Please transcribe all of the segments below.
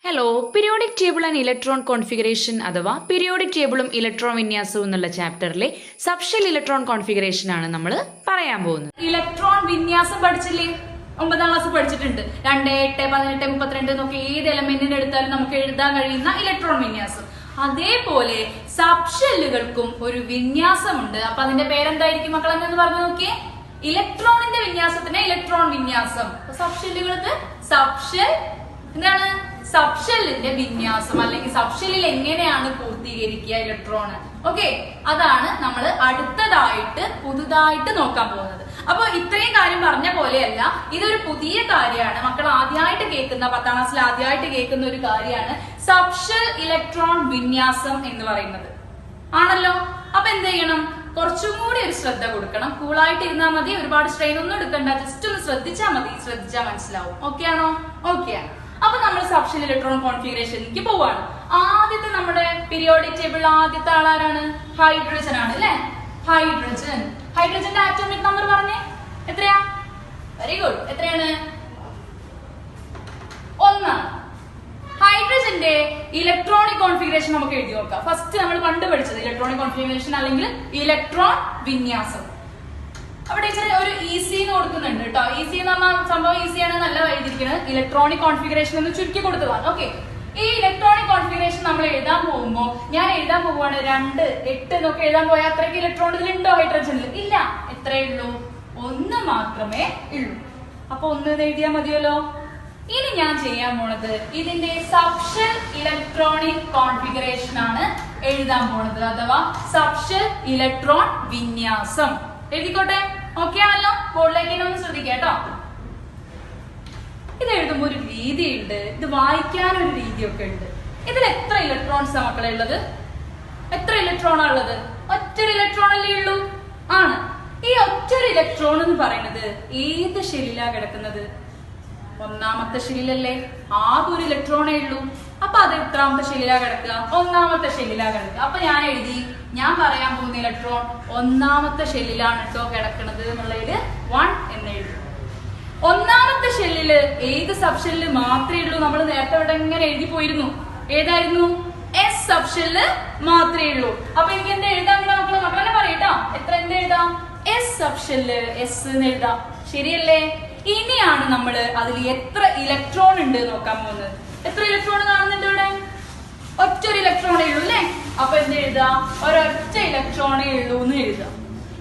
Hello, periodic table and electron configuration അഥവാ periodic ടേബിളും electron വിന്യാസവും എന്നുള്ള ചാപ്റ്ററിലെ സബ്ഷെൽ ഇലക്ട്രോൺ കോൺഫിഗറേഷൻ ആണ് നമ്മൾ പറയാൻ പോകുന്നത്. ഇലക്ട്രോൺ വിന്യാസം പഠിച്ചില്ലേ? 9ാം ക്ലാസ് പഠിച്ചിട്ടുണ്ട്. 2, 8, 18, 32 എന്നൊക്കെ ഏത് എലമെന്റിനെ എടുത്താലും നമുക്ക് എഴുതാൻ കഴിയുന്ന ഇലക്ട്രോൺ വിന്യാസം. അതേപോലെ സബ്ഷെല്ലുകൾക്കും ഒരു വിന്യാസമുണ്ട്. അപ്പൊ അതിന്റെ പേരെന്തായിരിക്കും മക്കളെ എന്ന് പറഞ്ഞു നോക്കിയേ. ഇലക്ട്രോണിന്റെ വിന്യാസത്തിന് ഇലക്ട്രോൺ വിന്യാസം, സബ്ഷെല്ലുകൾക്ക് സബ്ഷെൽ എന്താണ് സബ്ഷെല്ലിന്റെ വിന്യാസം അല്ലെങ്കിൽ സബ്ഷെല്ലിൽ എങ്ങനെയാണ് പൂർത്തീകരിക്കുക ഇലക്ട്രോൺ. ഓക്കെ, അതാണ് നമ്മൾ അടുത്തതായിട്ട് പുതുതായിട്ട് നോക്കാൻ പോകുന്നത്. അപ്പൊ ഇത്രയും കാര്യം പറഞ്ഞ പോലെയല്ല, ഇതൊരു പുതിയ കാര്യമാണ്. മക്കൾ ആദ്യമായിട്ട് കേൾക്കുന്ന 10ാം ക്ലാസ്സിൽ ആദ്യമായിട്ട് കേൾക്കുന്ന ഒരു കാര്യമാണ് സബ്ഷെൽ ഇലക്ട്രോൺ വിന്യാസം എന്ന് പറയുന്നത്. ആണല്ലോ? അപ്പൊ എന്ത് ചെയ്യണം? കുറച്ചും കൂടി ഒരു ശ്രദ്ധ കൊടുക്കണം. കൂളായിട്ട് ഇരുന്നാൽ മതി, ഒരുപാട് സ്ട്രെയിൻ ഒന്നും എടുക്കണ്ട, ജസ്റ്റ് ഒന്ന് ശ്രദ്ധിച്ചാൽ മതി. ശ്രദ്ധിച്ചാൽ മനസ്സിലാവും. ഓക്കെ ആണോ? ഓക്കെ ആണ്. അപ്പൊ നമ്മൾ സബ്ഷെൽ ഇലക്ട്രോൺ കോൺഫിഗറേഷനിലേക്ക് പോവാണ്. ആദ്യത്തെ നമ്മുടെ പീരിയോഡിക് ടേബിളിൽ ആദ്യത്തെ ആളാരാണ്? ഹൈഡ്രജൻ ആണ് അല്ലെ? ഹൈഡ്രജന്റെ ആറ്റോമിക് നമ്പർ പറഞ്ഞേ, എത്രയാ? Very good. എത്രയാണ്? 1. ഹൈഡ്രജന്റെ ഇലക്ട്രോണിക് കോൺഫിഗറേഷൻ നമുക്ക് എഴുതി നോക്കാം. ഫസ്റ്റ് നമ്മൾ പണ്ട് പഠിച്ചത് ഇലക്ട്രോണിക് കോൺഫിഗറേഷൻ അല്ലെങ്കിൽ ഇലക്ട്രോൺ വിന്യാസം. അവിടെ ഒരു ഈസി എന്ന് കൊടുക്കുന്നുണ്ട് കേട്ടോ. ഈസി എന്ന് പറഞ്ഞാൽ സംഭവം ഈസിയാണ്, നല്ല എഴുതിയിരിക്കുന്നത്. ഇലക്ട്രോണിക് കോൺഫിഗറേഷൻ എന്ന് ചുരുക്കി കൊടുത്തതാണ്. ഓക്കെ, ഈ ഇലക്ട്രോണിക് കോൺഫിഗറേഷൻ നമ്മൾ എഴുതാൻ പോകുമ്പോ ഞാൻ എഴുതാൻ പോവാണ് 2, 8 എന്നൊക്കെ എഴുതാൻ പോയാൽ അത്രയ്ക്ക് ഇലക്ട്രോൺ ഇതിലുണ്ടോ? ഹൈഡ്രജനിൽ ഇല്ല. എത്രയേ ഉള്ളൂ? 1 മാത്രമേ ഉള്ളൂ. അപ്പൊ 1 എഴുതിയാൽ മതിയല്ലോ. ഇനി ഞാൻ ചെയ്യാൻ പോണത് ഇതിന്റെ സബ്ഷെൽ ഇലക്ട്രോണിക് കോൺഫിഗറേഷൻ ആണ് എഴുതാൻ പോണത്, അഥവാ സബ്ഷെൽ ഇലക്ട്രോൺ വിന്യാസം. എഴുതിക്കോട്ടെ. ഓക്കെ ആണല്ലോ? ബോർഡിലേക്ക് ഒന്ന് ശ്രദ്ധിക്കുക കേട്ടോ. ഇത് എഴുതുമ്പോ ഒരു രീതിയുണ്ട്, ഇത് വായിക്കാനൊരു രീതിയൊക്കെ ഉണ്ട്. ഇതിൽ എത്ര ഇലക്ട്രോൺസ് മക്കളെ ഉള്ളത്? എത്ര ഇലക്ട്രോണാ ഉള്ളത്? ഒറ്റൊരു ഇലക്ട്രോൺ അല്ലേ ഉള്ളൂ? ആണ്. ഈ ഒറ്റൊരു ഇലക്ട്രോൺ എന്ന് പറയുന്നത് ഏത് ഷെല്ലിലാ കിടക്കുന്നത്? 1ാമത്തെ ഷെല്ലിലല്ലേ? ആകെ ഒരു ഇലക്ട്രോണേ ഉള്ളൂ. അപ്പൊ അത് എത്രാമത്തെ ഷെല്ലിലാ കിടക്കുക? 1ാമത്തെ ഷെല്ലിലാ കിടക്കുക. അപ്പൊ ഞാൻ എഴുതി, ഞാൻ പറയാൻ പോകുന്ന ഇലക്ട്രോൺ 1ാമത്തെ ഷെല്ലിലാണ് കേട്ടോ കിടക്കുന്നത് എന്നുള്ളതിൽ 1 എന്ന് എഴുതി. 1ാമത്തെ ഷെല്ലില് ഏത് സബ്ഷെല്ലില് മാത്രമേ ഉള്ളൂ? നമ്മൾ നേരത്തെ ഇവിടെ എങ്ങനെ എഴുതി പോയിരുന്നു? ഏതായിരുന്നു? എസ് സബ്ഷെല്ല് മാത്രമേ ഉള്ളൂ. അപ്പൊ എനിക്ക് എന്താ എഴുതാൻ മക്കളെ? മക്കളെ പറയട്ടോ, എത്ര എന്ത് എഴുതാം? എസ് സബ്ഷെല്ല്, എസ് എന്ന് എഴുതാം. ശരിയല്ലേ? ഇനിയാണ് നമ്മൾ അതിൽ എത്ര ഇലക്ട്രോൺ ഉണ്ട് നോക്കാൻ പോകുന്നത്. എത്ര ഇലക്ട്രോൺ കാണുന്നുണ്ട് ഇവിടെ? ഒറ്റൊരു ഇലക്ട്രോണേ ഉള്ളൂ അല്ലെ? അപ്പൊ എന്ത് എഴുതാം? ഒരൊറ്റ ഇലക്ട്രോണേ ഉള്ളൂ എന്ന് എഴുതാം.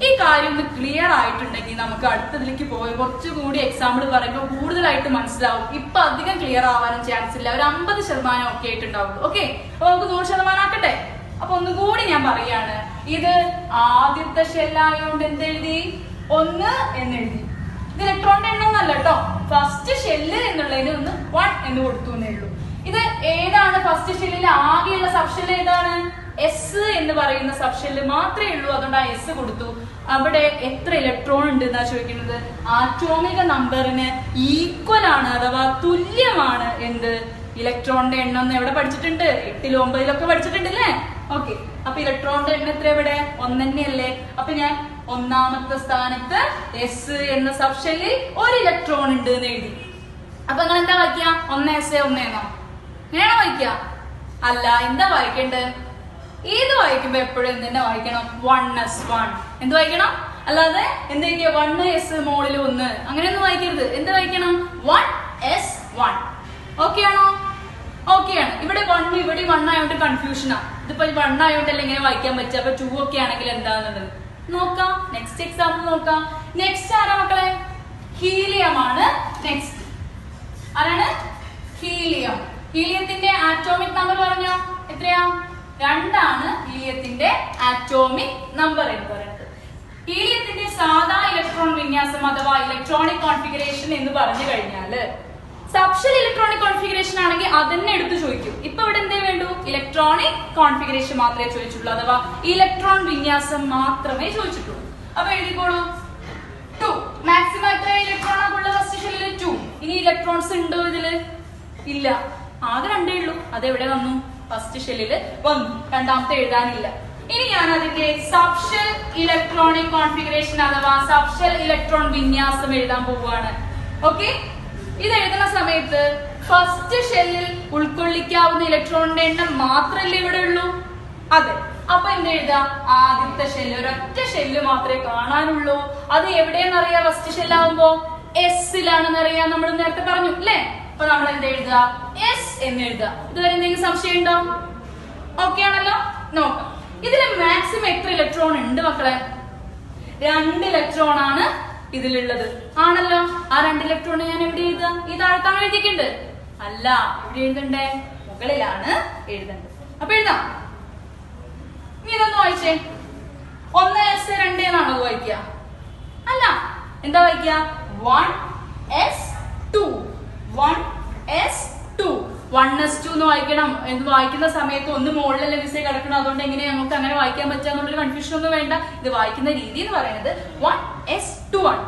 ഈ കാര്യം ഒന്ന് ക്ലിയർ ആയിട്ടുണ്ടെങ്കിൽ നമുക്ക് അടുത്തതിലേക്ക് പോയി കുറച്ചുകൂടി എക്സാമ്പിൾ പറയുമ്പോൾ കൂടുതലായിട്ട് മനസ്സിലാവും. ഇപ്പൊ അധികം ക്ലിയർ ആവാനും ചാൻസ് ഇല്ല. ഒരു 50% ഒക്കെ ആയിട്ടുണ്ടാവുള്ളൂ. ഓക്കെ, അപ്പൊ നമുക്ക് 100% ആക്കട്ടെ. അപ്പൊ ഒന്നുകൂടി ഞാൻ പറയാണ്, ഇത് ആദ്യത്തെ ഷെല്ലായോണ്ട് എന്തെഴുതി? 1 എന്നെഴുതി. ഇത് ഇലക്ട്രോണിന്റെ എണ്ണം എന്നല്ല കേട്ടോ, ഫസ്റ്റ് ഷെല്ല് എന്നുള്ളതിന് 1 എന്ന് കൊടുത്തു എന്നേ ഉള്ളൂ. ഇത് ഏതാണ്? ഫസ്റ്റ് ഷെല്ലിൽ ആകെയുള്ള സബ്ഷെല്ല് ഏതാണ്? എസ് എന്ന് പറയുന്ന സബ്ഷെല്ല് മാത്രമേ ഉള്ളൂ. അതുകൊണ്ട് ആ എസ് കൊടുത്തു. അവിടെ എത്ര ഇലക്ട്രോൺ ഉണ്ട് എന്നാ ചോദിക്കുന്നത്? ആറ്റോമിക നമ്പറിന് ഈക്വൽ ആണ്, അഥവാ തുല്യമാണ്. എന്ത്? ഇലക്ട്രോണിന്റെ എണ്ണം എന്ന് എവിടെ പഠിച്ചിട്ടുണ്ട്? 8ലും 9ലും പഠിച്ചിട്ടുണ്ട് അല്ലേ? ഓക്കെ, അപ്പൊ ഇലക്ട്രോണിന്റെ എണ്ണം എത്ര? ഇവിടെ 1 തന്നെയല്ലേ? അപ്പൊ ഞാൻ 1ാമത്തെ സ്ഥാനത്ത് എസ് എന്ന സബ്ഷെല്ലിൽ ഒരു ഇലക്ട്രോൺ ഉണ്ട് എന്ന് എഴുതി. അപ്പൊ നിങ്ങൾ എന്താ വായിക്കുക? 1s 1 എന്നോ വേണോ വായിക്കുക? അല്ല, എന്താ വായിക്കേണ്ടത്? ഏത് വായിക്കുമ്പോ എപ്പോഴും എന്തെന്നെ വായിക്കണം? 1s 1 എന്ത് വായിക്കണം? അല്ലാതെ എന്താ 1s മോളിൽ 1 അങ്ങനെയൊന്നും വായിക്കരുത്. എന്ത് വായിക്കണം? 1s 1. ഓക്കെ ആണോ? ഓക്കെ ആണ്. ഇവിടെ 1 ഇവിടെ 1 ആയതുകൊണ്ട് കൺഫ്യൂഷനാ. ഇതിപ്പോ 1 ആയതുകൊണ്ടല്ലേ ഇങ്ങനെ വായിക്കാൻ പറ്റുക. അപ്പൊ 2 ഒക്കെ ആണെങ്കിൽ എന്താന്നുള്ളത് നോക്കാം. നെക്സ്റ്റ് എക്സാമ്പിൾ നോക്കാം. നെക്സ്റ്റ് ആരാ മക്കളെ? ഹീലിയം ആണ് നെക്സ്റ്റ്. ആരാണ്? ഹീലിയം. ഹീലിയത്തിന്റെ ആറ്റോമിക് നമ്പർ പറഞ്ഞോ? എത്രയാ? 2 ആണ് ഹീലിയത്തിന്റെ ആറ്റോമിക് നമ്പർ എന്ന് പറയുന്നത്. ഹീലിയത്തിന്റെ സാധാ ഇലക്ട്രോൺ വിന്യാസം അഥവാ ഇലക്ട്രോണിക് കോൺഫിഗറേഷൻ എന്ന് പറഞ്ഞു കഴിഞ്ഞാല് സബ്ഷെൽ ഇലക്ട്രോണിക് കോൺഫിഗറേഷൻ ആണെങ്കിൽ അതന്നെ എടുത്ത് ചോദിക്കും. ഇപ്പൊ ഇവിടെ എന്തേ വേണ്ടു? ഇലക്ട്രോണിക് കോൺഫിഗറേഷൻ മാത്രമേ ചോദിച്ചിട്ടുള്ളൂ, അഥവാ ഇലക്ട്രോൺ വിന്യാസം മാത്രമേ ചോദിച്ചിട്ടുള്ളൂ. അപ്പൊ എഴുതിക്കോളൂ 2. മാക്സിമം എത്ര ഇലക്ട്രോൺ ഉള്ള ഫസ്റ്റ് ഷെല്ലിൽ? 2. ഇനി ഇലക്ട്രോൺസ് ഉണ്ടോ ഇതില്? ഇല്ല, ആകെ 2 ഉള്ളൂ. അതെവിടെ വന്നു? ഫസ്റ്റ് ഷെല്ലില് വന്നു. 2ാമത്തെ എഴുതാനില്ല. ഇനി ഞാൻ അതിന്റെ സബ്ഷെൽ ഇലക്ട്രോണിക് കോൺഫിഗറേഷൻ അഥവാ സബ്ഷെൽ ഇലക്ട്രോൺ വിന്യാസം എഴുതാൻ പോവുകയാണ്. ഓക്കെ, ഇത് എഴുതുന്ന സമയത്ത് ഫസ്റ്റ് ഷെല്ലിൽ ഉൾക്കൊള്ളിക്കാവുന്ന ഇലക്ട്രോണിന്റെ എണ്ണം മാത്രമല്ലേ ഇവിടെ ഉള്ളൂ? അതെ. അപ്പൊ എന്ത് എഴുതാം? ആദ്യത്തെ ഷെല്ല്, ഒരൊറ്റ ഷെല്ല് മാത്രമേ കാണാനുള്ളൂ. അത് എവിടെയെന്നറിയാം? ഫസ്റ്റ് ഷെല്ലാവുമ്പോ എസ്സിലാണെന്ന് അറിയാം. നമ്മൾ നേരത്തെ പറഞ്ഞു അല്ലേ? അപ്പൊ നമ്മൾ എന്ത് എഴുതുക? എസ് എന്ന് എഴുതുക. ഇതുവരെ എന്തെങ്കിലും സംശയം ഉണ്ടോ? ഓക്കെ ആണല്ലോ? നോക്കാം. ഇതില് മാക്സിമം എത്ര ഇലക്ട്രോൺ ഉണ്ട് മക്കളെ? 2 ഇലക്ട്രോൺ ആണ് ഇതിലുള്ളത്, ആണല്ലോ. ആ 2 ഇലക്ട്രോൺ ഞാൻ എവിടെ എഴുതുക? ഈ താഴത്താണ് എഴുതിയിട്ടുണ്ട്? അല്ല, എവിടെ എഴുതണ്ടേ? മുകളിലാണ് എഴുതേണ്ടത്. അപ്പൊ എഴുതാം. നീ ഇതൊന്ന് വായിച്ചേ. 1s 2 എന്നാണോ വായിക്കുക? അല്ല, എന്താ വായിക്കുക? 1s2 1s2 1s2 എന്ന് വായിക്കണം. എന്ന് വായിക്കുന്ന സമയത്ത് ഒന്ന് മുകളിലല്ലേ മിസ്സേ കിടക്കണം. അതുകൊണ്ട് എങ്ങനെയാ നമുക്ക് അങ്ങനെ വായിക്കാൻ പറ്റുക എന്നുള്ളൊരു കൺഫ്യൂഷൻ ഒന്നും വേണ്ട. ഇത് വായിക്കുന്ന രീതി എന്ന് പറയുന്നത് 1s2 ആണ്.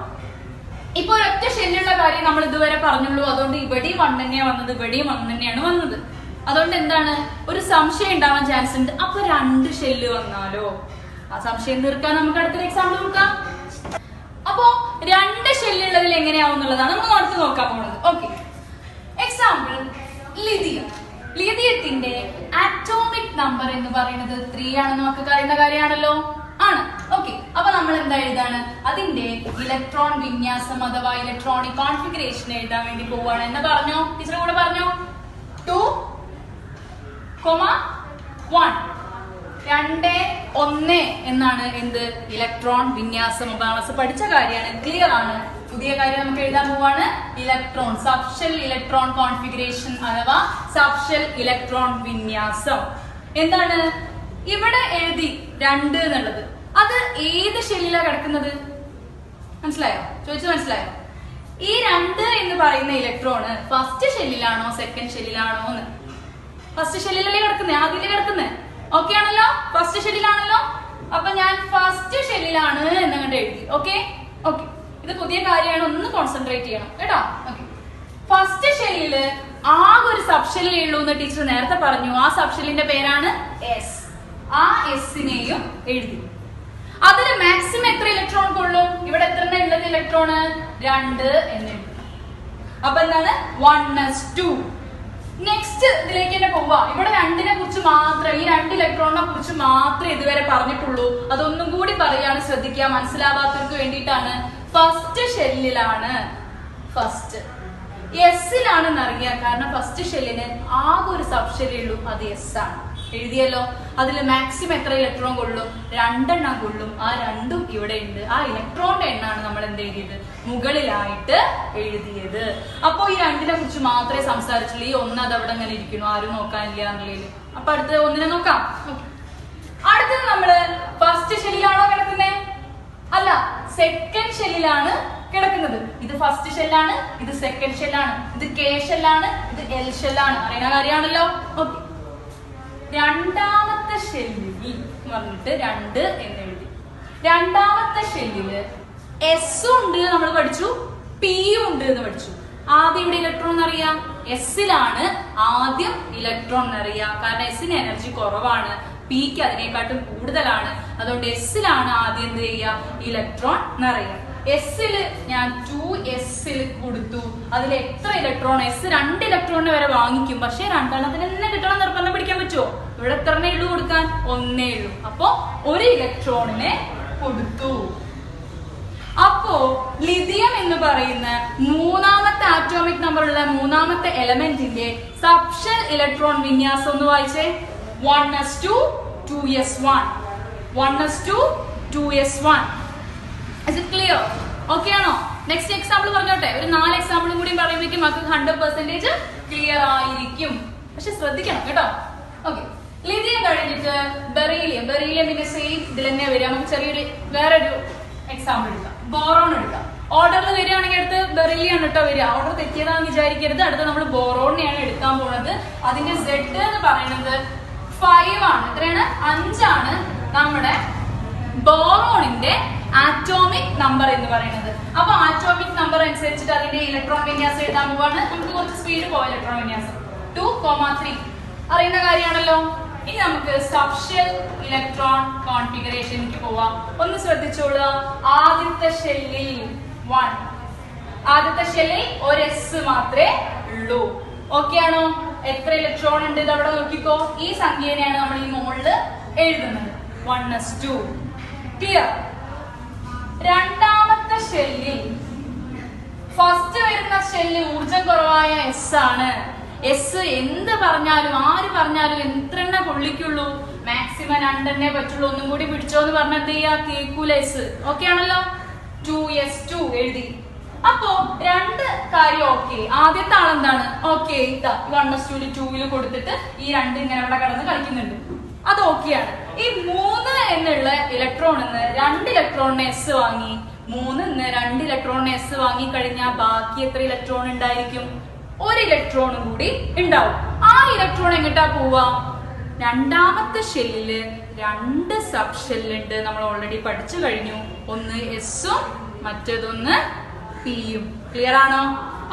ഇപ്പൊ ഒരൊറ്റ ഷെല്ലുള്ള കാര്യം നമ്മൾ ഇതുവരെ പറഞ്ഞുള്ളൂ. അതുകൊണ്ട് ഇവിടെയും 1 തന്നെയാണ് വന്നത്, ഇവിടെയും 1 തന്നെയാണ് വന്നത്. അതുകൊണ്ട് എന്താണ്, ഒരു സംശയം ഉണ്ടാവാൻ ചാൻസ് ഉണ്ട്. അപ്പൊ 2 ഷെല്ല് വന്നാലോ? ആ സംശയം തീർക്കാൻ നമുക്ക് അടുത്തൊരു എക്സാമ്പിൾ നോക്കാം. അപ്പോ 2 ഷെല്ലുള്ളതിൽ എങ്ങനെയാവും എന്നുള്ളതാണ് നമ്മൾ അടുത്ത് നോക്കാൻ പോകുന്നത്. Okay, example lithium. ലിഥിയത്തിന്റെ ആറ്റോമിക് നമ്പർ എന്ന് പറയുന്നത് 3 ആണെന്ന് നമുക്ക് അറിയുന്ന കാര്യമാണല്ലോ. ആണ്. ഓക്കെ, അപ്പൊ നമ്മൾ എന്താ എഴുതാണ്? അതിന്റെ ഇലക്ട്രോൺ വിന്യാസം അഥവാ ഇലക്ട്രോണിക് കോൺഫിഗറേഷൻ എഴുതാൻ വേണ്ടി പോവാണ്. എന്ന് പറഞ്ഞോ? ടീച്ചർ കൂടെ പറഞ്ഞോ? 2, 1 2 1 എന്നാണ് എന്ത്? ഇലക്ട്രോൺ വിന്യാസം. ക്ലാസ് പഠിച്ച കാര്യമാണ്, ക്ലിയർ ആണ്. പുതിയ കാര്യം നമുക്ക് എഴുതാൻ പോവാണ്. ഇലക്ട്രോൺ സബ്ഷെൽ ഇലക്ട്രോൺ കോൺഫിഗറേഷൻ അഥവാ സബ്ഷെൽ ഇലക്ട്രോൺ വിന്യാസം. എന്താണ് ഇവിടെ എഴുതി 2 എന്നുള്ളത്? അത് ഏത് ഷെല്ലിലാണ് കിടക്കുന്നത്? മനസ്സിലായോ? ചോദിച്ചത് മനസ്സിലായോ? ഈ 2 എന്ന് പറയുന്ന ഇലക്ട്രോണ് ഫസ്റ്റ് ഷെല്ലിലാണോ സെക്കൻഡ് ഷെല്ലിലാണോ എന്ന്? ഫസ്റ്റ് ഷെല്ലിലല്ലേ കിടക്കുന്നത്, ആദ്യം കിടക്കുന്നത്. ഓക്കെ ആണല്ലോ? ഫസ്റ്റ് ഷെല്ലിലാണല്ലോ. അപ്പൊ ഞാൻ ഫസ്റ്റ് ഷെല്ലിലാണ് എന്നങ്ങോട്ട് എഴുതി. ഓക്കെ ഓക്കെ, ഇത് പുതിയ കാര്യമാണ്, ഒന്ന് കോൺസെൻട്രേറ്റ് ചെയ്യണം കേട്ടോ. ഓക്കെ, ഫസ്റ്റ് ഷെല്ലില് ആകെ ഒരു സബ് ഷെല്ലേ ഉള്ളൂ എന്ന് ടീച്ചർ നേരത്തെ പറഞ്ഞു. ആ സബ് ഷെല്ലിന്റെ പേരാണ് എസ്. ആ എസിനെയും എഴുതി. അതിന് മാക്സിമം എത്ര ഇലക്ട്രോൺ കൊള്ളും? ഇവിടെ എത്ര ഉള്ളത് ഇലക്ട്രോണ്? 2 എന്ന് എഴുതി. അപ്പൊ എന്താണ്? 1s2. നെക്സ്റ്റ് ഇതിലേക്ക് തന്നെ പോവാ. ഇവിടെ 2നെ കുറിച്ച് മാത്രം, ഈ 2 ഇലക്ട്രോണിനെ കുറിച്ച് മാത്രമേ ഇതുവരെ പറഞ്ഞിട്ടുള്ളൂ. അതൊന്നും കൂടി പറയാണ്, ശ്രദ്ധിക്കുക, മനസ്സിലാവാത്തവർക്ക് വേണ്ടിയിട്ടാണ്. ഫസ്റ്റ് ഷെല്ലിലാണ് ഫസ്റ്റ്, എസ്സിലാണെന്ന് അറിയാം. കാരണം ഫസ്റ്റ് ഷെല്ലിന് ആകെ ഒരു സബ് ഷെല്ലേ ഉള്ളൂ, അത് എസ് ആണ്. എഴുതിയല്ലോ. അതിൽ മാക്സിമം എത്ര ഇലക്ട്രോൺ കൊള്ളും? 2 എണ്ണം കൊള്ളും. ആ 2ഉം ഇവിടെ ഉണ്ട്. ആ ഇലക്ട്രോണിന്റെ എണ്ണാണ് നമ്മൾ എന്ത് എഴുതിയത്? മുകളിലായിട്ട് എഴുതിയത്. അപ്പൊ ഈ 2നെ കുറിച്ച് മാത്രമേ സംസാരിച്ചുള്ളൂ. ഈ 1 അത് അവിടെ അങ്ങനെ ഇരിക്കുന്നു, ആരും നോക്കാനില്ല എന്നുള്ളതിൽ. അപ്പൊ അടുത്ത 1നെ നോക്കാം. അടുത്തത് നമ്മള് ഫസ്റ്റ് ഷെല്ലിലാണോ കിടക്കുന്നത്? അല്ല, സെക്കൻഡ് ഷെല്ലിലാണ് കിടക്കുന്നത്. ഇത് ഫസ്റ്റ് ഷെല്ലാണ്, ഇത് സെക്കൻഡ് ഷെല്ലാണ്. ഇത് കെ ഷെല്ലാണ്, ഇത് എൽ ഷെല്ലാണ്. അറിയുന്ന കാര്യമാണല്ലോ. ഓക്കെ, രണ്ടാമത്തെ ഷെല്ലിൽ പറഞ്ഞിട്ട് 2 എന്ന് എഴുതി. രണ്ടാമത്തെ ഷെല്ലില് എസും ഉണ്ട് നമ്മൾ പഠിച്ചു, പിയും ഉണ്ട് എന്ന് പഠിച്ചു. ആദ്യം ഇവിടെ ഇലക്ട്രോൺ എന്നറിയാം, എസ്സിലാണ് ആദ്യം ഇലക്ട്രോൺ എന്നറിയാം. കാരണം എസിന് എനർജി കുറവാണ്, പിക്ക് അതിനെക്കാട്ടും കൂടുതലാണ്. അതുകൊണ്ട് എസ്സിലാണ് ആദ്യം എന്ത് ചെയ്യുക? ഇലക്ട്രോൺ എന്നറിയാം. എസ്സില് ഞാൻ 2s കൊടുത്തു. അതിൽ എത്ര ഇലക്ട്രോൺ? എസ് 2 ഇലക്ട്രോണിന് വരെ വാങ്ങിക്കും. പക്ഷെ 2 എണ്ണത്തിന് തന്നെ കിട്ടണം നിർബന്ധം പിടിക്കാൻ പറ്റുമോ? ഇവിടെ എത്ര ഉള്ളൂ കൊടുക്കാൻ? 1 ഉള്ളൂ. അപ്പൊ 1 ഇലക്ട്രോണിനെ കൊടുത്തു. അപ്പോ ലിഥിയം എന്ന് പറയുന്ന 3ാമത്തെ ആറ്റോമിക് നമ്പർ ഉള്ള 3ാമത്തെ എലമെന്റിന്റെ സബ്ഷെൽ ഇലക്ട്രോൺ വിന്യാസം ഒന്ന് വായിച്ചേ. 1s2 2s1 1s2 2s1. Is it clear? Okay ആണോ? നെക്സ്റ്റ് എക്സാമ്പിൾ പറഞ്ഞോട്ടെ. ഒരു 4 എക്സാമ്പിളും കൂടി പറയുമ്പോഴേക്കും നമുക്ക് 100% ക്ലിയർ ആയിരിക്കും. പക്ഷെ ശ്രദ്ധിക്കണം കേട്ടോ. ഓക്കെ, ലിഥിയം കഴിഞ്ഞിട്ട് ബെറീലിയം. ബെറീലിയമിന്റെ സെയിം ഇതിൽ തന്നെ വരിക. നമുക്ക് ചെറിയൊരു വേറൊരു എക്സാമ്പിൾ എടുക്കാം. ബോറോൺ എടുക്കാം. ഓർഡറിൽ വരികയാണെങ്കിൽ അടുത്ത് ബെറീലിയം കേട്ടോ വരിക. ഓർഡർ തെറ്റിയതാണെന്ന് വിചാരിക്കരുത്. അടുത്ത് നമ്മൾ ബോറോണിനെയാണ് എടുക്കാൻ പോകുന്നത്. അതിന്റെ Z എന്ന് പറയുന്നത് 5 ആണ്. എത്രയാണ്? 5 ആണ് നമ്മുടെ ബോറോണിന്റെ ആറ്റോമിക് നമ്പർ എന്ന് പറയുന്നത്. അപ്പൊ ആറ്റോമിക് നമ്പർ അനുസരിച്ചിട്ട് അതിന്റെ ഇലക്ട്രോൺ വിന്യാസം എഴുതാൻ പോവാണ്. നമുക്ക് കുറച്ച് സ്പീഡ് പോവാം. ഇലക്ട്രോൺ വിന്യാസം 2,3 അറിയുന്ന കാര്യമാണല്ലോ. ഇനി നമുക്ക് സബ്ഷെൽ ഇലക്ട്രോൺ കോൺഫിഗറേഷനിലേക്ക് പോവാം. ഒന്ന് ശ്രദ്ധിച്ചോളുക. ആദ്യത്തെ ഷെല്ലിൽ 1, ആദ്യത്തെ ഷെല്ലിൽ ഒരു എസ് മാത്രമേ ഉള്ളൂ. ഓക്കെ ആണോ? എത്ര ഇലക്ട്രോൺ ഉണ്ട് ഇത് അവിടെ നോക്കിക്കോ. ഈ സംഖ്യയാണ് നമ്മൾ ഈ മുകളില് എഴുതുന്നത്. 1s2. ക്ലിയർ? രണ്ടാമത്തെ ഷെല്ലിൽ ഫസ്റ്റ് വരുന്ന ഷെല്ല് ഊർജം കുറവായ എസ് ആണ്. എസ് എന്ത് പറഞ്ഞാലും ആര് പറഞ്ഞാലും എത്ര കൊള്ളിക്കുള്ളൂ? മാക്സിമം 2 പറ്റുള്ളൂ. ഒന്നും കൂടി പിടിച്ചോന്ന് പറഞ്ഞ എന്ത് ചെയ്യാ? കേൾക്കൂല എസ്. ഓക്കെ ആണല്ലോ? 2s2 എഴുതി. അപ്പോ രണ്ട് കാര്യം ഓക്കെ. ആദ്യത്തെ ആളെന്താണ്? ഓക്കെ 1s2 2 കൊടുത്തിട്ട് ഈ 2 ഇങ്ങനെ ഇവിടെ കിടന്ന് കളിക്കുന്നുണ്ട്. അത് ഓക്കെയാണ്. ഈ 3 എന്നുള്ള ഇലക്ട്രോണിന്ന് 2 ഇലക്ട്രോണിന് എസ് വാങ്ങി, 3 2 ഇലക്ട്രോണിന് എസ് വാങ്ങി കഴിഞ്ഞാൽ ബാക്കി എത്ര ഇലക്ട്രോൺ ഉണ്ടായിരിക്കും? 1 ഇലക്ട്രോണും കൂടി ഉണ്ടാവും. ആ ഇലക്ട്രോൺ എങ്ങോട്ടാ പോവാ? രണ്ടാമത്തെ ഷെല്ലില് 2 സബ് ഷെല്ലുണ്ട്. നമ്മൾ ഓൾറെഡി പഠിച്ചു കഴിഞ്ഞു. ഒന്ന് എസും മറ്റേതൊന്ന് പിയും. ക്ലിയർ ആണോ?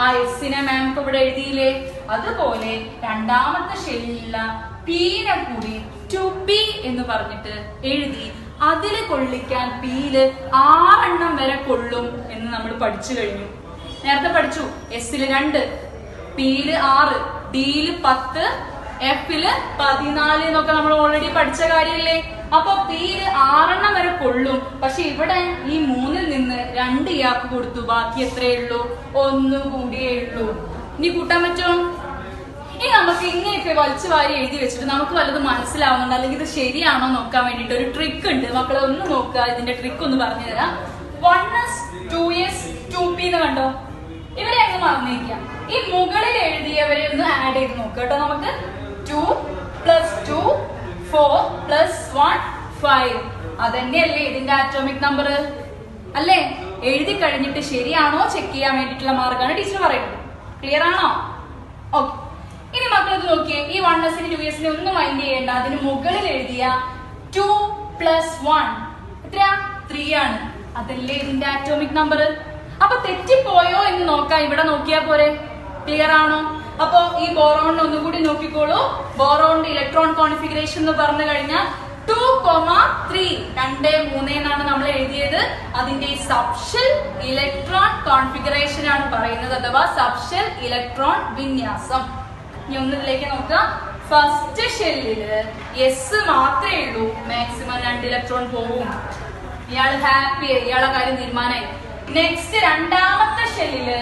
ആ എസിനെ മാം ഇപ്പൊ ഇവിടെ എഴുതിയില്ലേ? അതുപോലെ രണ്ടാമത്തെ ഷെല്ലിലുള്ള പീനെ കൂടി 2p എന്ന് പറഞ്ഞിട്ട് എഴുതി. അതില് കൊള്ളിക്കാൻ പിയില് 6 വരെ കൊള്ളും എന്ന് നമ്മൾ പഠിച്ചു കഴിഞ്ഞു. നേരത്തെ പഠിച്ചു. എസില് 2, പിയില് 6, ഡിയില് 10, എഫില് 14 എന്നൊക്കെ നമ്മൾ ഓൾറെഡി പഠിച്ച കാര്യല്ലേ? അപ്പൊ പിയില് 6 വരെ കൊള്ളും. പക്ഷെ ഇവിടെ ഈ 3ൽ നിന്ന് 2 ഇയാൾക്ക് കൊടുത്തു. ബാക്കി എത്രയേ ഉള്ളൂ? 1 കൂടിയേ ഉള്ളൂ. ഇനി കൂട്ടാൻ പറ്റുമോ? ഇനി നമുക്ക് ഇങ്ങനെയൊക്കെ വലിച്ചു വാരി എഴുതി വെച്ചിട്ട് നമുക്ക് വല്ലതും മനസ്സിലാവുന്നുണ്ട് അല്ലെങ്കിൽ ഇത് ശരിയാണോ നോക്കാൻ വേണ്ടിട്ട് ഒരു ട്രിക്ക് ഉണ്ട്. മക്കളെ ഒന്ന് നോക്കുക. ഇതിന്റെ ട്രിക്ക് ഒന്ന് പറഞ്ഞു തരാം. 1s 2s 2p എന്ന് കണ്ടോ? ഇവരെ അങ്ങ് മറന്നിരിക്കാം. ഈ മുകളിൽ എഴുതിയവരെ ഒന്ന് ആഡ് ചെയ്ത് നോക്കുക കേട്ടോ. നമുക്ക് 2 + 2 4 + 1 5. അതന്നെയല്ലേ ഇതിന്റെ ആറ്റോമിക് നമ്പർ അല്ലേ? എഴുതി കഴിഞ്ഞിട്ട് ശരിയാണോ ചെക്ക് ചെയ്യാൻ വേണ്ടിയിട്ടുള്ള മാർഗമാണ് ടീച്ചർ പറയുന്നത്. ക്ലിയർ ആണോ? ഓക്കെ. ഇനി മക്കളത് നോക്കിയേ. ഈ 1s-ന് 2s-നെ ഒന്നും മൈൻഡ് ചെയ്യേണ്ട. അതിന് മുകളിൽ എഴുതിയ 2 + 1 എത്രയാ? 3 ആണ്. അതല്ലേ ഇതിന്റെ ആറ്റോമിക് നമ്പർ. അപ്പൊ തെറ്റിപ്പോയോ എന്ന് നോക്കാം. ഇവിടെ നോക്കിയാ പോരെ. ക്ലിയർ ആണോ? അപ്പൊ ഈ ബോറോണിനെ ഒന്നുകൂടി നോക്കിക്കോളൂ. ബോറോണിന്റെ ഇലക്ട്രോൺ കോൺഫിഗറേഷൻ എന്ന് പറഞ്ഞു കഴിഞ്ഞാൽ 2,3 2 3 എന്നാണ് നമ്മൾ എഴുതിയത്. അതിന്റെ സബ്ഷെൽ ഇലക്ട്രോൺ കോൺഫിഗറേഷൻ ആണ് പറയുന്നത്, അഥവാ സബ്ഷെൽ ഇലക്ട്രോൺ വിന്യാസം. ഇനി ഒന്നിലേക്ക് നോക്കുക. ഫസ്റ്റ് ഷെല്ലില് എസ് മാത്രമേ ഉള്ളൂ. മാക്സിമം 2 ഇലക്ട്രോൺ പോകും. ഇയാള് ഹാപ്പി, ഇയാളെ കാര്യം തീരുമാനമായി. നെക്സ്റ്റ് രണ്ടാമത്തെ ഷെല്ലില്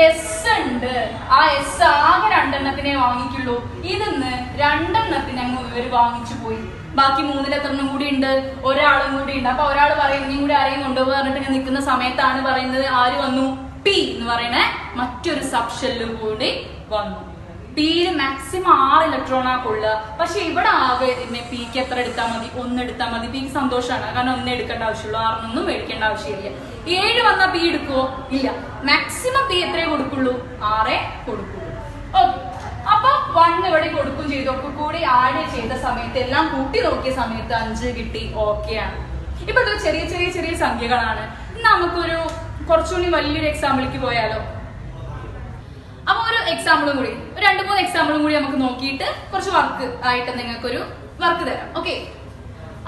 എസ് ഉണ്ട്. ആ എസ് ആകെ 2 എണ്ണത്തിനെ വാങ്ങിക്കുള്ളൂ. ഇതിന്ന് 2 എണ്ണത്തിന് അങ്ങ് ഇവര് വാങ്ങിച്ചു പോയി. ബാക്കി 3ൽ എത്രണ്ണം കൂടി ഉണ്ട്? ഒരാളും കൂടി ഉണ്ട്. അപ്പൊ ഒരാൾ പറയും ഇനിയും കൂടി ആരെയും കൊണ്ടുപോകുക പറഞ്ഞിട്ട് ഞാൻ നിൽക്കുന്ന സമയത്താണ് പറയുന്നത് ആര് വന്നു? പി എന്ന് പറയണേ മറ്റൊരു സബ് ഷെല്ല് കൂടി വന്നു. പിയില് മാക്സിമം 6 ഇലക്ട്രോണാ കൊള്ളുക. പക്ഷെ ഇവിടെ ആകെ ഇതിനെ പിക്ക് എത്ര എടുത്താൽ മതി? 1 എടുത്താൽ മതി. പിക്ക് സന്തോഷമാണ്, കാരണം 1 എടുക്കേണ്ട ആവശ്യമുള്ളൂ. 6 മേടിക്കേണ്ട ആവശ്യമില്ല. 7 വന്നാ പി എടുക്കുവോ? ഇല്ല. മാക്സിമം പി എത്രേ കൊടുക്കുള്ളൂ? 6 കൊടുക്കുള്ളൂ. ഓക്കെ. അപ്പൊ 1 ഇവിടെ കൊടുക്കും ചെയ്തു. ഒക്കെ കൂടി ആഡ് ചെയ്ത സമയത്ത് എല്ലാം കൂട്ടി നോക്കിയ സമയത്ത് 5 കിട്ടി. ഓക്കെയാണ്. ഇപ്പൊ ഇത് ചെറിയ ചെറിയ ചെറിയ സംഖ്യകളാണ്. നമുക്കൊരു കുറച്ചുകൂടി വലിയൊരു എക്സാമ്പിളിലേക്ക് പോയാലോ? അപ്പൊ ഒരു എക്സാമ്പിളും കൂടി, 2-3 എക്സാമ്പിളും കൂടി നമുക്ക് നോക്കിയിട്ട് കുറച്ച് വർക്ക് ആയിട്ട് നിങ്ങൾക്കൊരു വർക്ക് തരാം. ഓക്കെ.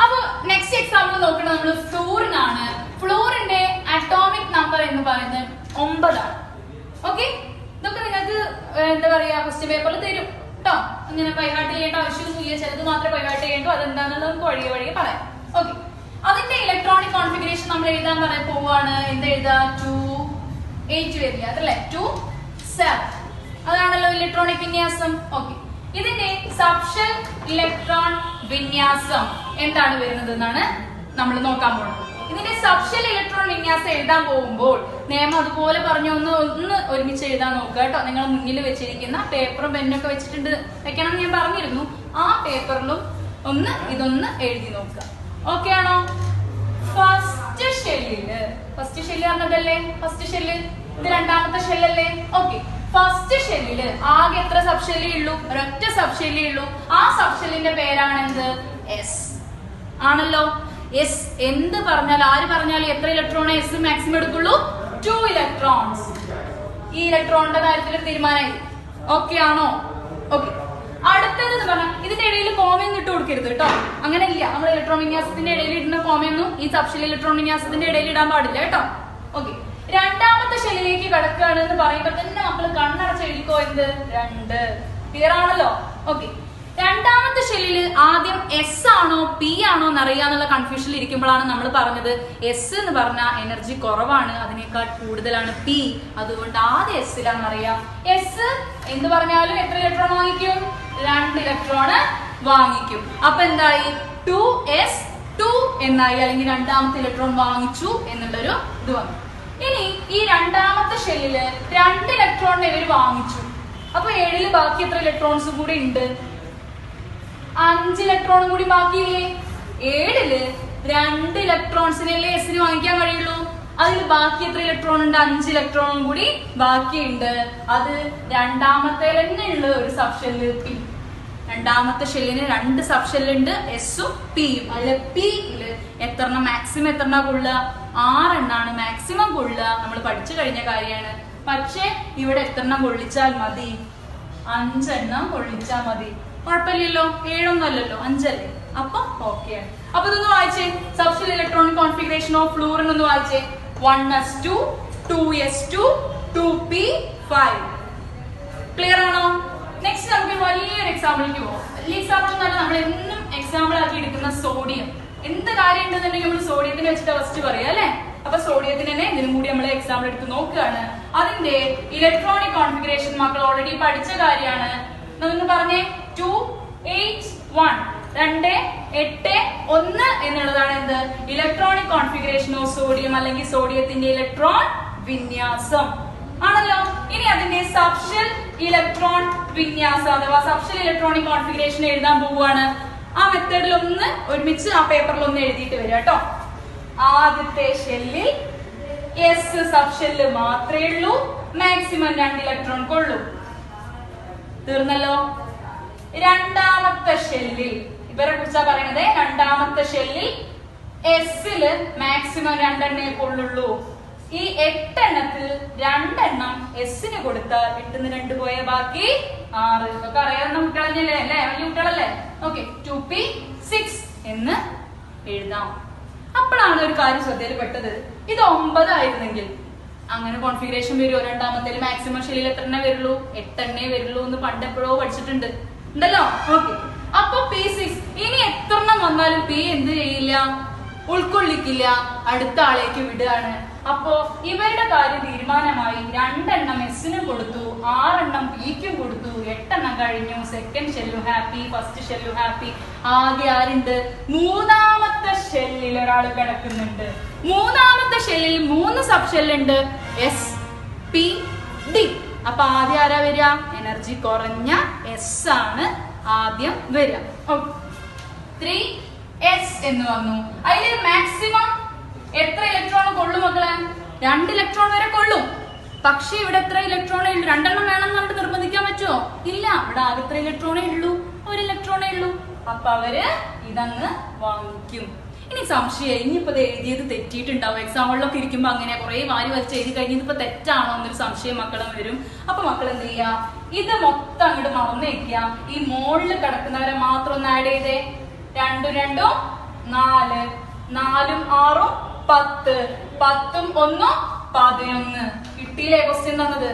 അപ്പൊ നെക്സ്റ്റ് എക്സാമ്പിൾ നോക്കുന്നത് നമ്മൾ ഫ്ലൂറിനാണ്. ഫ്ലൂറിന്റെ അറ്റോമിക് നമ്പർ എന്ന് പറയുന്നത് 9 ആണ്. ഓക്കെ. ഇതൊക്കെ നിങ്ങൾക്ക് എന്താ പറയാ ക്വസ്റ്റ്യൻ പേപ്പറിൽ തരും കേട്ടോ. അങ്ങനെ ബൈഹാർട്ട് ചെയ്യേണ്ട ആവശ്യമൊന്നുമില്ല. ചിലത് മാത്രമേ ബൈഹാർട്ട് ചെയ്യേണ്ടൂ. അതെന്താണെന്നുള്ളത് നമുക്ക് വഴിയെ വഴിയെ പറയാം. ഓക്കെ. അതിന്റെ ഇലക്ട്രോണിക് കോൺഫിഗറേഷൻ നമ്മൾ എഴുതാൻ പറയാൻ പോവാണ്. എന്താ എഴുതാ? 2 8 വരില്ല അതല്ലേ? 2 7 അതാണല്ലോ ഇലക്ട്രോണിക് വിന്യാസം. ഓക്കെ. ഇതിന്റെ സബ്ഷെൽ ഇലക്ട്രോൺ വിന്യാസം എന്താണ് വരുന്നത് എന്നാണ് നമ്മൾ നോക്കാൻ പോകുന്നത്. ഇതിന്റെ സബ്ഷെൽ ഇലക്ട്രോൺ വിന്യാസം എഴുതാൻ പോകുമ്പോൾ നിയമം അതുപോലെ പറഞ്ഞു ഒന്ന് ഒരുമിച്ച് എഴുതാൻ നോക്കുക കേട്ടോ. നിങ്ങൾ മുന്നിൽ വെച്ചിരിക്കുന്ന പേപ്പറും പെന്നൊക്കെ വെച്ചിട്ടുണ്ട് വെക്കണം ഞാൻ പറഞ്ഞിരുന്നു. ആ പേപ്പറിലും ഇതൊന്ന് എഴുതി നോക്കുക. ഓക്കെ ആണോ? ഫസ്റ്റ് ഷെല്ല് പറഞ്ഞതല്ലേ? ഫസ്റ്റ് ഷെല്ല് ഇത് രണ്ടാമത്തെ ഷെല്ലല്ലേ? ഓക്കെ. ഫസ്റ്റ് ഷെല്ലില് ആകെ എത്ര സബ് ഷെല്ലേ ഉള്ളൂ? ഒരൊറ്റ സബ് ഷെല്ലേ ഉള്ളൂ. ആ സബ് ഷെല്ലിന്റെ പേരാണ് എന്ത്? എസ് ആണല്ലോ. എസ് എന്ത് പറഞ്ഞാൽ ആര് പറഞ്ഞാലും എത്ര ഇലക്ട്രോൺ എസ് മാക്സിമം എടുക്കുള്ളൂ? 2 ഇലക്ട്രോൺസ്. ഈ ഇലക്ട്രോണിന്റെ കാര്യത്തിൽ തീരുമാനമായി. ഓക്കെ ആണോ? ഓക്കെ. അടുത്തത് പറഞ്ഞാൽ ഇതിന്റെ ഇടയിൽ കോമയൊന്നും ഇട്ട് കൊടുക്കരുത് കേട്ടോ. അങ്ങനെ ഇല്ല. നമ്മൾ ഇലക്ട്രോൺ വിന്യാസത്തിന്റെ ഇടയിൽ ഇടുന്ന കോമയൊന്നും ഈ സബ് ഷെൽ ഇലക്ട്രോൺ വിന്യാസത്തിന്റെ ഇടയിൽ ഇടാൻ പാടില്ല കേട്ടോ. ഓക്കെ. രണ്ടാമത്തെ ഷെല്ലിലേക്ക് കടക്കുകയാണ് എന്ന് പറയുമ്പോൾ തന്നെ മക്കൾ കണ്ണടച്ച് എഴുതിക്കോ. എന്ത്? 2. ക്ലിയർ ആണല്ലോ? ഓക്കെ. രണ്ടാമത്തെ ഷെല്ലിൽ ആദ്യം എസ് ആണോ പി ആണോ എന്നറിയാന്നുള്ള കൺഫ്യൂഷനിൽ ഇരിക്കുമ്പോഴാണ് നമ്മൾ പറഞ്ഞത് എസ് എന്ന് പറഞ്ഞാൽ എനർജി കുറവാണ്, അതിനേക്കാൾ കൂടുതലാണ് പി. അതുകൊണ്ട് ആദ്യം എസ്സിലാണെന്ന് അറിയാം. എസ് എന്ന് പറഞ്ഞാലും എത്ര ഇലക്ട്രോൺ വാങ്ങിക്കും? 2 ഇലക്ട്രോൺ വാങ്ങിക്കും. അപ്പൊ എന്തായി? 2s2 എന്നായി, അല്ലെങ്കിൽ രണ്ടാമത്തെ ഇലക്ട്രോൺ വാങ്ങിച്ചു എന്നുള്ളൊരു ഇത് വന്നു. ഇനി ഈ രണ്ടാമത്തെ ഷെല്ലില് 2 ഇലക്ട്രോണിനെ ഇവർ വാങ്ങിച്ചു. അപ്പൊ 7 ബാക്കി എത്ര ഇലക്ട്രോൺസ് കൂടി ഉണ്ട്? 5 ഇലക്ട്രോണും കൂടി ബാക്കിയില്ലേ? 7 2 ഇലക്ട്രോൺസിനല്ലേ എസിന് വാങ്ങിക്കാൻ കഴിയുള്ളൂ. അതിൽ ബാക്കി എത്ര ഇലക്ട്രോൺ ഉണ്ട്? 5 ഇലക്ട്രോണും കൂടി ബാക്കിയുണ്ട്. അത് രണ്ടാമത്തെ തന്നെ ഉള്ള ഒരു സബ് ഷെല്ല് പി. രണ്ടാമത്തെ ഷെല്ലിന് 2 സബ് ഷെല്ലുണ്ട്, എസും പിയും. അതില് പിയില് എത്രണ്ണം മാക്സിമം എത്രണ്ണ കൊള്ളുക? 6 എണ്ണാണ് മാക്സിമം കൊള്ളുക. നമ്മൾ പഠിച്ചു കഴിഞ്ഞ കാര്യമാണ്. പക്ഷെ ഇവിടെ എത്രണ്ണം കൊള്ളിച്ചാൽ മതി? 5 എണ്ണം കൊള്ളിച്ചാൽ മതി. കുഴപ്പമില്ലല്ലോ, 7 ഒന്നും അല്ലല്ലോ, 5 അല്ലേ? അപ്പൊ ഓക്കെ. അപ്പൊ ഇതൊന്ന് വായിച്ചേ. Subshell electronic configuration of fluorine ഒന്ന് വായിച്ചേ. 1s2 2s2 2p5. ക്ലിയർ ആണോ? നെക്സ്റ്റ് നമുക്ക് വലിയൊരു എക്സാമ്പിളിലേക്ക് പോകാം. വലിയ എക്സാമ്പിൾ എന്നല്ല, നമ്മൾ എന്നും എക്സാമ്പിൾ ആക്കി എടുക്കുന്ന സോഡിയം. എന്ത് കാര്യം ഉണ്ടെന്നുണ്ടെങ്കിൽ നമ്മൾ സോഡിയത്തിനെ വെച്ചിട്ട് ഫസ്റ്റ് പറയാം അല്ലെ? അപ്പൊ സോഡിയത്തിന് തന്നെ ഇതിനും കൂടി നമ്മൾ എക്സാമ്പിൾ എടുത്ത് നോക്കുകയാണ്. അതിന്റെ ഇലക്ട്രോണിക് കോൺഫിഗറേഷൻ മക്കൾ ഓൾറെഡി പഠിച്ച കാര്യമാണ്. നമുക്ക് പറഞ്ഞേ 2 8 1 2 8 1 എന്നുള്ളതാണ് എന്ത്? ഇലക്ട്രോണിക് കോൺഫിഗറേഷൻ ഓഫ് സോഡിയം, അല്ലെങ്കിൽ സോഡിയത്തിന്റെ ഇലക്ട്രോൺ വിന്യാസം ആണല്ലോ. ഇനി അതിന്റെ സബ്ഷെൽ ഇലക്ട്രോൺ വിന്യാസം അഥവാ സബ്ഷെൽ ഇലക്ട്രോണിക് കോൺഫിഗറേഷൻ എഴുതാൻ പോവുകയാണ്. ആ മെത്തേഡിൽ ഒന്ന് ഒരുമിച്ച് ആ പേപ്പറിൽ ഒന്ന് എഴുതിയിട്ട് വരിക കേട്ടോ. ആദ്യത്തെ ഷെല്ലിൽ എസ് സബ് ഷെല്ല് മാത്രമേ ഉള്ളൂ, മാക്സിമം 2 ഇലക്ട്രോൺ കൊള്ളൂ. തീർന്നല്ലോ. രണ്ടാമത്തെ ഷെല്ലിൽ ഇവരെ കുറിച്ചാ പറയുന്നത്. രണ്ടാമത്തെ ഷെല്ലിൽ എസില് മാക്സിമം 2 എണ്ണേ കൊള്ളുള്ളൂ. ഈ 8 എണ്ണത്തിൽ 2 എണ്ണം എസിന് കൊടുത്താൽ 8 2 പോയ ബാക്കി 6. ഇതൊക്കെ അറിയാവുന്ന കുട്ടികളല്ലേ അല്ലേ? വലിയ കുട്ടികളല്ലേ? ഓക്കെ. 2p6 എന്ന് എഴുതാം. അപ്പോഴാണ് ഒരു കാര്യം ശ്രദ്ധയിൽപ്പെട്ടത്. ഇത് 9 ആയിരുന്നെങ്കിൽ അങ്ങനെ കോൺഫിഗറേഷൻ വരുമോ? രണ്ടാമത്തെ മാക്സിമം ഷെല്ലിൽ എത്ര എണ്ണേ വരുള്ളൂ? 8 എണ്ണേ വരുള്ളൂ എന്ന് പണ്ട് എപ്പോഴോ പഠിച്ചിട്ടുണ്ട് ഉണ്ടല്ലോ. ഓക്കെ. അപ്പൊ p6 ഇനി എത്ര എണ്ണം വന്നാലും p എന്ത് ചെയ്യില്ല? ഉൾക്കൊള്ളിക്കില്ല, അടുത്ത ആളേക്ക് വിടുകയാണ്. അപ്പോ ഇവരുടെ കാര്യം തീരുമാനമായി. 2 എണ്ണം എസിന് കൊടുത്തു, 6 എണ്ണം പിക്കും കൊടുത്തു, 8 എണ്ണം കഴിഞ്ഞു. Second shell happy, first shell happy. ആകെ ആരുണ്ട്? മൂന്നാമത്തെ ഷെല്ലിൽ ഒരാൾ കിടക്കുന്നുണ്ട്. മൂന്നാമത്തെ ഷെല്ലിൽ 3 സബ് ഷെല്ലുണ്ട്, എസ് പി ഡി. അപ്പൊ ആദ്യം ആരാ വരിക? എനർജി കുറഞ്ഞ എസ് ആണ് ആദ്യം വരിക. 3s എന്ന് വന്നു. അതിൽ മാക്സിമം എത്ര ഇലക്ട്രോൺ കൊള്ളും മക്കളെ? 2 ഇലക്ട്രോൺ വരെ കൊള്ളും. പക്ഷെ ഇവിടെ എത്ര ഇലക്ട്രോണേ ഉള്ളൂ? 2 എണ്ണം വേണം എന്ന് പറഞ്ഞിട്ട് നിർബന്ധിക്കാൻ പറ്റുമോ? ഇല്ല. ഇവിടെ ആകെ എത്ര ഇലക്ട്രോണേ ഉള്ളൂ? 1 ഇലക്ട്രോണേ ഉള്ളൂ. അപ്പൊ അവര് ഇതങ്ങ് വാങ്ങിക്കും. ഇനി സംശയം, ഇനിയിപ്പോ എഴുതിയത് തെറ്റിയിട്ടുണ്ടാവും. എക്സാമ്പിളിലൊക്കെ ഇരിക്കുമ്പോ അങ്ങനെ കുറെ വാരി വലിച്ച് എഴുതി കഴിഞ്ഞ് ഇതിപ്പോ തെറ്റാണോ എന്നൊരു സംശയം മക്കളും വരും. അപ്പൊ മക്കൾ എന്ത് ചെയ്യാ? ഇത് മൊത്തം അങ്ങോട്ട് മറന്നു വെക്കാം. ഈ മോളിൽ കിടക്കുന്നവരെ മാത്രം ഒന്ന് ആഡ് ചെയ്തേ. 2 2 4 4 6 10 10 1 11. കിട്ടിയില്ലേ ക്വസ്റ്റ്യൻ തന്നത്?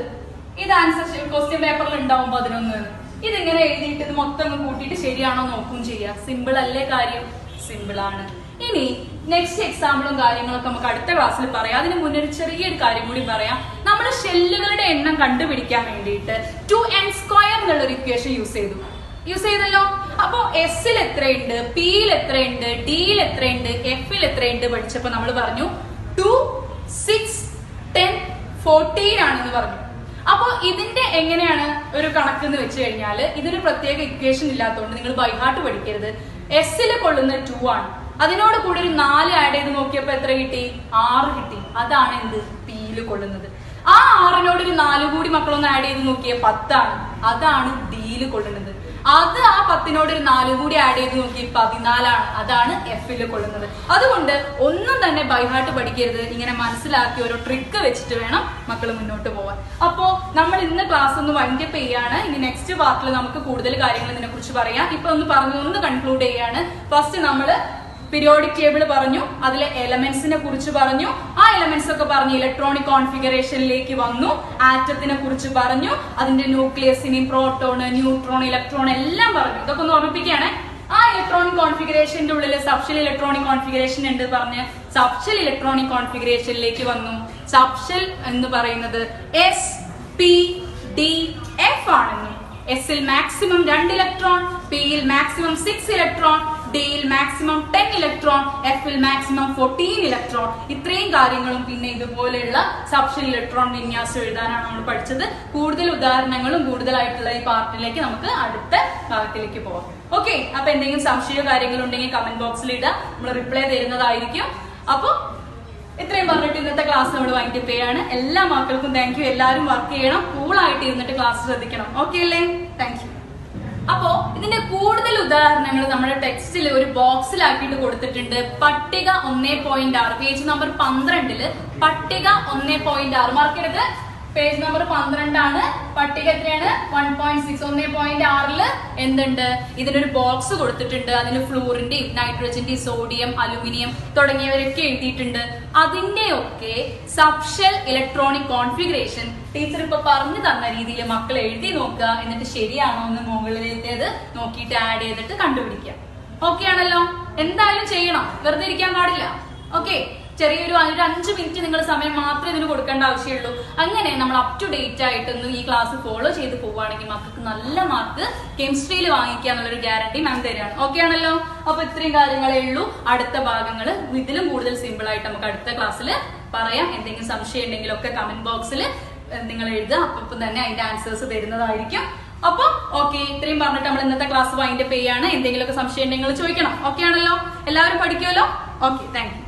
ഇത് ആൻസർ ക്വസ്റ്റ്യൻ പേപ്പറിൽ ഉണ്ടാവും 11. ഇതിങ്ങനെ എഴുതിയിട്ട് ഇത് മൊത്തം കൂട്ടിയിട്ട് ശരിയാണോ നോക്കും ചെയ്യാം. സിമ്പിൾ അല്ലേ കാര്യം? സിമ്പിൾ ആണ്. ഇനി നെക്സ്റ്റ് എക്സാമ്പിളും കാര്യങ്ങളൊക്കെ നമുക്ക് അടുത്ത ക്ലാസ്സിൽ പറയാം. അതിന് മുന്നേ ഒരു ചെറിയൊരു കാര്യം കൂടി പറയാം. നമ്മൾ ഷെല്ലുകളുടെ എണ്ണം കണ്ടുപിടിക്കാൻ വേണ്ടിയിട്ട് 2n² എന്നുള്ളൊരു ഇക്വേഷൻ യൂസ് ചെയ്തല്ലോ. അപ്പോ എസിൽ എത്രയുണ്ട്, പിയിൽ എത്രയുണ്ട്, ഡിയിൽ എത്രയുണ്ട്, എഫിൽ എത്രയുണ്ട് പഠിച്ചപ്പോ നമ്മൾ പറഞ്ഞു 2 6 10 14 ആണെന്ന് പറഞ്ഞു. അപ്പൊ ഇതിന്റെ എങ്ങനെയാണ് ഒരു കണക്കെന്ന് വെച്ച് കഴിഞ്ഞാൽ ഇതൊരു പ്രത്യേക ഇക്വേഷൻ ഇല്ലാത്തതുകൊണ്ട് നിങ്ങൾ ബൈഹാർട്ട് പഠിക്കരുത്. എസിൽ കൊള്ളുന്ന 2 ആണ്. അതിനോട് കൂടി ഒരു 4 ആഡ് ചെയ്ത് നോക്കിയപ്പോ എത്ര കിട്ടി? 6 കിട്ടി. അതാണ് എന്ത്? പിയിൽ കൊള്ളുന്നത്. ആ 6നോട് ഒരു 4 കൂടി മക്കളൊന്ന് ആഡ് ചെയ്ത് നോക്കിയ 10 ആണ്. അതാണ് ഡിയിൽ കൊള്ളുന്നത്. അത് ആ 10നോട് ഒരു 4 കൂടി ആഡ് ചെയ്ത് നോക്കി 14 ആണ്. അതാണ് എഫിൽ കൊള്ളുന്നത്. അതുകൊണ്ട് ഒന്നും തന്നെ ബൈഹാർട്ട് പഠിക്കരുത്. ഇങ്ങനെ മനസ്സിലാക്കി ഓരോ ട്രിക്ക് വെച്ചിട്ട് വേണം മക്കൾ മുന്നോട്ട് പോവാൻ. അപ്പോ നമ്മൾ ഇന്ന് ക്ലാസ് ഒന്ന് വൈൻഡപ്പ് ചെയ്യാണ്. ഇനി നെക്സ്റ്റ് പാർട്ടിൽ നമുക്ക് കൂടുതൽ കാര്യങ്ങൾ ഇതിനെ കുറിച്ച് പറയാം. ഇപ്പൊ ഒന്ന് കൺക്ലൂഡ് ചെയ്യാണ്. ഫസ്റ്റ് നമ്മള് പീരിയോഡിക് ടേബിൾ പറഞ്ഞു, അതിലെ എലമെന്റ്സിനെ കുറിച്ച് പറഞ്ഞു, ആ എലമെന്റ്സ് ഒക്കെ പറഞ്ഞു ഇലക്ട്രോണിക് കോൺഫിഗറേഷനിലേക്ക് വന്നു, ആറ്റത്തിനെ കുറിച്ച് പറഞ്ഞു, അതിന്റെ ന്യൂക്ലിയസിനെയും പ്രോട്ടോൺ, ന്യൂട്രോൺ, ഇലക്ട്രോൺ എല്ലാം പറഞ്ഞു. ഇതൊക്കെ ഒന്ന് ഓർമ്മിപ്പിക്കുകയാണ്. ആ ഇലക്ട്രോണിക് കോൺഫിഗറേഷന്റെ ഉള്ളിൽ സബ്ഷെൽ ഇലക്ട്രോണിക് കോൺഫിഗറേഷൻ ഉണ്ട് പറഞ്ഞ് സബ്ഷെൽ ഇലക്ട്രോണിക് കോൺഫിഗറേഷനിലേക്ക് വന്നു. സബ്ഷെൽ എന്ന് പറയുന്നത് SPDF ആണെന്നും എസിൽ മാക്സിമം 2 ഇലക്ട്രോൺ, പിയിൽ മാക്സിമം 6 ഇലക്ട്രോൺ, ഡിയിൽ മാക്സിമം 10 ഇലക്ട്രോൺ, എഫിൽ മാക്സിമം 14 ഇലക്ട്രോൺ. ഇത്രയും കാര്യങ്ങളും പിന്നെ ഇതുപോലെയുള്ള സബ്ഷെൽ ഇലക്ട്രോൺ വിന്യാസം എഴുതാനാണ് നമ്മൾ പഠിച്ചത്. കൂടുതൽ ഉദാഹരണങ്ങളും കൂടുതലായിട്ടുള്ള ഈ പാർട്ടിലേക്ക് നമുക്ക് അടുത്ത ഭാഗത്തിലേക്ക് പോവാം. ഓക്കെ, അപ്പൊ എന്തെങ്കിലും സംശയമോ കാര്യങ്ങളോ ഉണ്ടെങ്കിൽ കമന്റ് ബോക്സിൽ ഇടുക, നമ്മൾ റിപ്ലൈ തരുന്നതായിരിക്കും. അപ്പൊ ഇത്രയും പറഞ്ഞിട്ട് ഇന്നത്തെ ക്ലാസ് നമ്മൾ വൈൻഡപ്പ് ചെയ്യാണ്. എല്ലാ മക്കൾക്കും താങ്ക് യു. എല്ലാവരും വർക്ക് ചെയ്യണം, കൂളായിട്ട് ഇരുന്നിട്ട് ക്ലാസ് ശ്രദ്ധിക്കണം. ഓക്കെ അല്ലേ? Thank you. അപ്പോ ഇതിന്റെ കൂടുതൽ ഉദാഹരണങ്ങൾ നമ്മുടെ ടെക്സ്റ്റിൽ ഒരു ബോക്സിലാക്കിയിട്ട് കൊടുത്തിട്ടുണ്ട്. പട്ടിക 1.6 പേജ് നമ്പർ 12 പട്ടിക 1.6 മാർക്കെടുത്ത്. പേജ് നമ്പർ 12 ആണ്. പട്ടിക എത്രയാണ്? 1.6. 1.6 എന്തുണ്ട്? ഇതിനൊരു ബോക്സ് കൊടുത്തിട്ടുണ്ട്. അതിന് ഫ്ലൂറിന്റെയും നൈട്രജന്റെയും സോഡിയം, അലുമിനിയം തുടങ്ങിയവരൊക്കെ എഴുതിയിട്ടുണ്ട്. അതിന്റെയൊക്കെ സബ്ഷെൽ ഇലക്ട്രോണിക് കോൺഫിഗറേഷൻ ടീച്ചർ ഇപ്പൊ പറഞ്ഞു തന്ന രീതിയിൽ മക്കൾ എഴുതി നോക്കുക. എന്നിട്ട് ശരിയാണോ എന്ന് മുകളിലേത്തേത് നോക്കിയിട്ട് ആഡ് ചെയ്തിട്ട് കണ്ടുപിടിക്കുക. ഓക്കെ ആണല്ലോ? എന്തായാലും ചെയ്യണം, വെറുതെ ഇരിക്കാൻ പാടില്ല. ഓക്കെ, ചെറിയൊരു 5 മിനിറ്റ് നിങ്ങൾ സമയം മാത്രമേ ഇതിന് കൊടുക്കേണ്ട ആവശ്യമുള്ളൂ. അങ്ങനെ നമ്മൾ അപ് ടു ഡേറ്റ് ആയിട്ടൊന്ന് ഈ ക്ലാസ് ഫോളോ ചെയ്ത് പോവുകയാണെങ്കിൽ മക്കൾക്ക് നല്ല മാർക്ക് കെമിസ്ട്രിയിൽ വാങ്ങിക്കുക എന്നുള്ളൊരു ഗ്യാരണ്ടി മാം തരികയാണ്. ഓക്കെ ആണല്ലോ? അപ്പൊ ഇത്രയും കാര്യങ്ങളേ ഉള്ളൂ. അടുത്ത ഭാഗങ്ങൾ ഇതിലും കൂടുതൽ സിമ്പിൾ ആയിട്ട് നമുക്ക് അടുത്ത ക്ലാസ്സിൽ പറയാം. എന്തെങ്കിലും സംശയം ഉണ്ടെങ്കിലൊക്കെ കമന്റ് ബോക്സിൽ നിങ്ങൾ എഴുതുക. അപ്പം തന്നെ അതിന്റെ ആൻസേഴ്സ് തരുന്നതായിരിക്കും. അപ്പൊ ഓക്കെ, ഇത്രയും പറഞ്ഞിട്ട് നമ്മൾ ഇന്നത്തെ ക്ലാസ് വൈൻഡപ്പ് ചെയ്യാണ്. എന്തെങ്കിലുമൊക്കെ സംശയം ഉണ്ടെങ്കിൽ ചോദിക്കണം. ഓക്കെ ആണല്ലോ? എല്ലാവരും പഠിക്കുമല്ലോ? Okay, thank you.